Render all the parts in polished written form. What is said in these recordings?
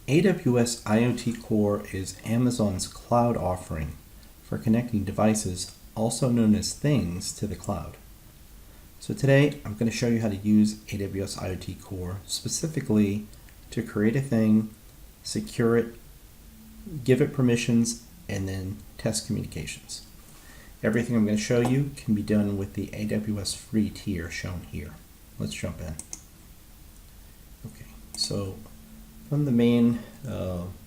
AWS IoT Core is Amazon's cloud offering for connecting devices, also known as things, to the cloud. So today I'm going to show you how to use AWS IoT Core specifically to create a thing, secure it, give it permissions, and then test communications. Everything I'm going to show you can be done with the AWS free tier shown here. Let's jump in. Okay, so from the main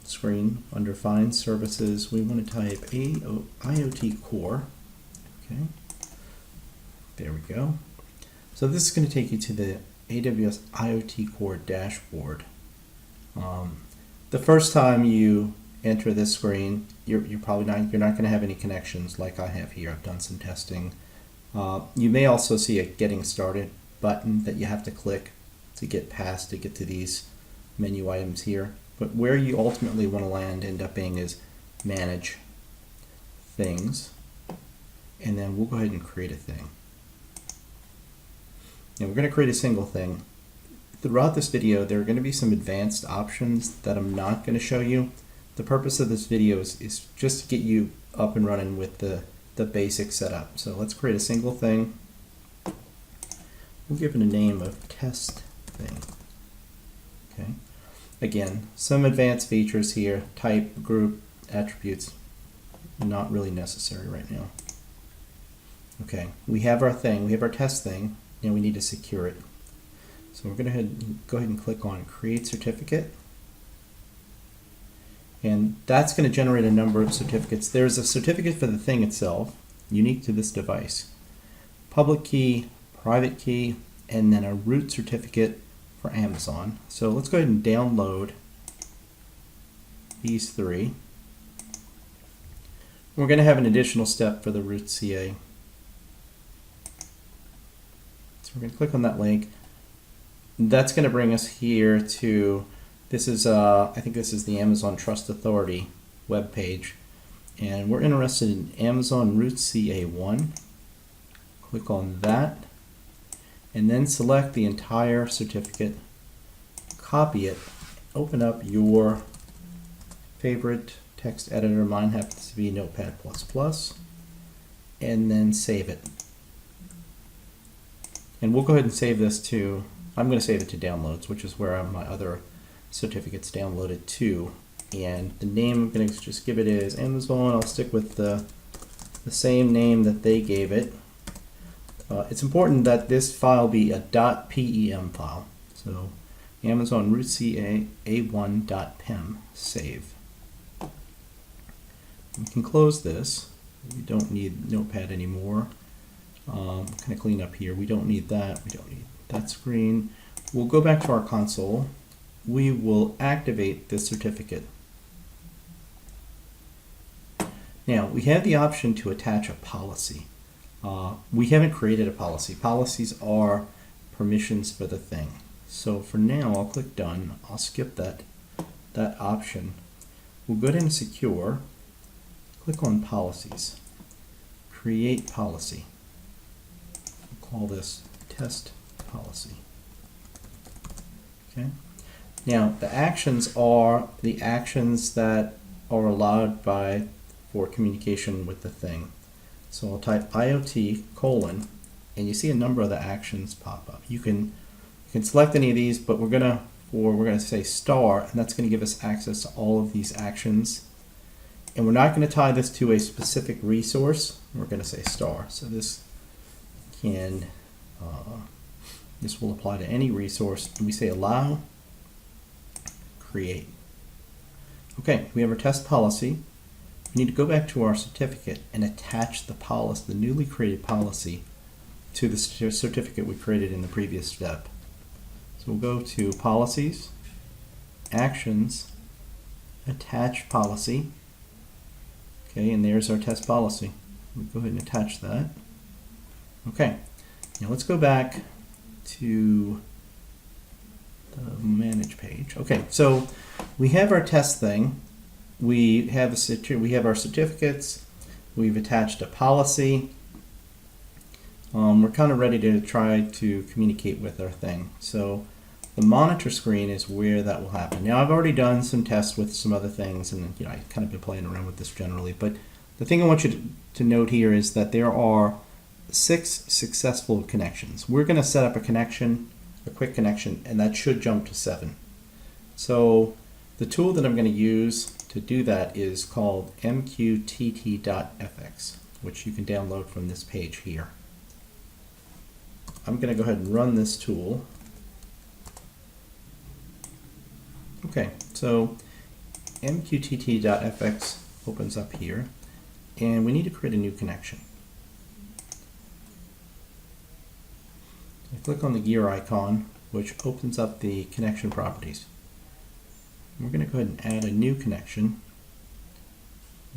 screen under Find Services, we want to type IoT Core. Okay, there we go. So this is going to take you to the AWS IoT Core dashboard. The first time you enter this screen, you're not going to have any connections like I have here. I've done some testing. You may also see a Getting Started button that you have to click to get to these menu items here. But where you ultimately want to end up being is Manage Things, and then we'll go ahead and create a thing. Now we're going to create a single thing. Throughout this video, there are going to be some advanced options that I'm not going to show you. The purpose of this video is just to get you up and running with the basic setup. So let's create a single thing. We'll give it a name of test thing. Okay. Again, some advanced features here, type, group, attributes, not really necessary right now. Okay, we have our thing, we have our test thing, and we need to secure it. So we're going to go ahead and click on Create Certificate. And that's going to generate a number of certificates. There's a certificate for the thing itself, unique to this device. Public key, private key, and then a root certificate for Amazon. So let's go ahead and download these three. We're going to have an additional step for the root CA. So we're going to click on that link. That's going to bring us here to, this is, I think this is the Amazon Trust Authority webpage. And we're interested in Amazon Root CA1. Click on that. And then select the entire certificate, copy it, open up your favorite text editor. Mine happens to be Notepad++, and then save it. And we'll go ahead and save this to, I'm going to save it to downloads, which is where my other certificates downloaded to. And the name I'm going to just give it is Amazon. I'll stick with the same name that they gave it. It's important that this file be a .pem file. So Amazon root CA A1.pem, save. We can close this. We don't need Notepad anymore. Kind of clean up here. We don't need that. We don't need that screen. We'll go back to our console. We will activate this certificate. Now we have the option to attach a policy. We haven't created a policy. Policies are permissions for the thing. So for now, I'll click Done. I'll skip that option. We'll go ahead and secure. Click on Policies. Create Policy. We'll call this Test Policy. Okay. Now the actions are the actions that are allowed for communication with the thing. So I'll type IoT : and you see a number of the actions pop up. You can select any of these, but we're gonna say star, and that's going to give us access to all of these actions. And we're not going to tie this to a specific resource. We're going to say star. So this will apply to any resource. And we say allow, create. Okay, we have our test policy. We need to go back to our certificate and attach the policy, the newly created policy, to the certificate we created in the previous step. So we'll go to Policies, Actions, Attach Policy. Okay, and there's our test policy. We'll go ahead and attach that. Okay, now let's go back to the Manage page. Okay, so we have our test thing. We have our certificates. We've attached a policy. We're kind of ready to try to communicate with our thing. So The monitor screen is where that will happen. Now I've already done some tests with some other things, and I kind of been playing around with this generally, but the thing I want you to note here is that there are 6 successful connections. We're going to set up a connection, a quick connection, and that should jump to 7. So the tool that I'm going to use to do that is called MQTT.fx, which you can download from this page here. I'm going to go ahead and run this tool. Okay, so MQTT.fx opens up here, and we need to create a new connection. I click on the gear icon, which opens up the connection properties. We're going to go ahead and add a new connection,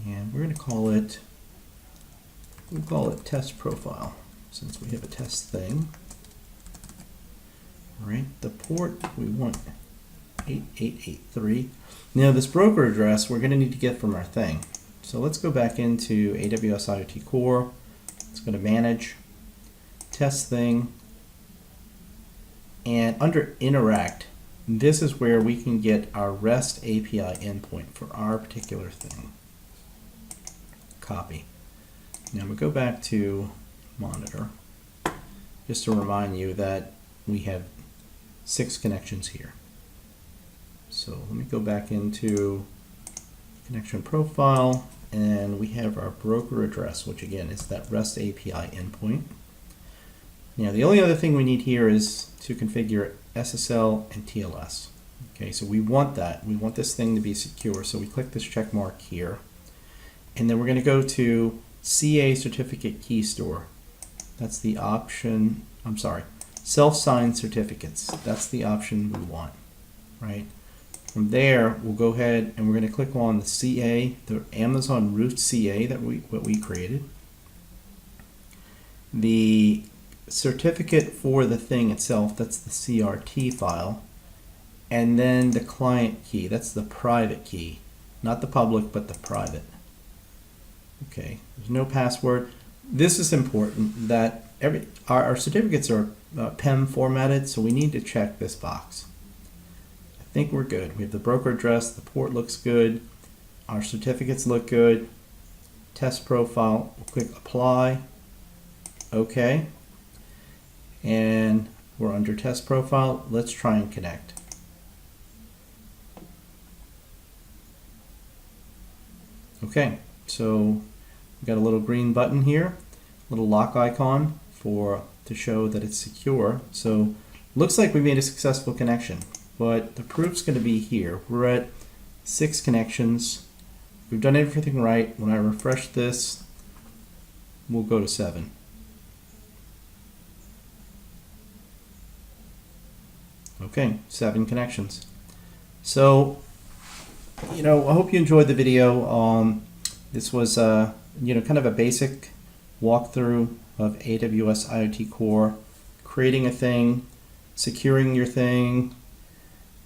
and we're going to call it, we'll call it test profile, since we have a test thing. All right, the port we want 8883. Now this broker address we're going to need to get from our thing. So let's go back into AWS IoT Core. Let's go to Manage, Test Thing, and under Interact, this is where we can get our REST API endpoint for our particular thing. Copy. Now we go back to Monitor, just to remind you that we have 6 connections here. So let me go back into connection profile, and we have our broker address, which again is that REST API endpoint. Now the only other thing we need here is to configure SSL and TLS. Okay, so we want that. We want this thing to be secure, so we click this check mark here, and then we're going to go to CA Certificate Key Store. That's the option, I'm sorry, self-signed certificates. That's the option we want, right? From there, we'll go ahead and we're going to click on the CA, the Amazon root CA that we created. The certificate for the thing itself, that's the CRT file. And then the client key, that's the private key. Not the public, but the private. Okay, there's no password. This is important that our certificates are PEM formatted, so we need to check this box. I think we're good. We have the broker address, the port looks good, our certificates look good, test profile, we'll click apply, okay, and we're under test profile. Let's try and connect. Okay, so we've got a little green button here, little lock icon to show that it's secure. So looks like we made a successful connection, but the proof's going to be here. We're at 6 connections. We've done everything right. When I refresh this, we'll go to 7. Okay, 7 connections. So, I hope you enjoyed the video. This was, kind of a basic walkthrough of AWS IoT Core, creating a thing, securing your thing,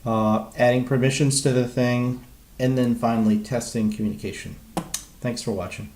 adding permissions to the thing, and then finally testing communication. Thanks for watching.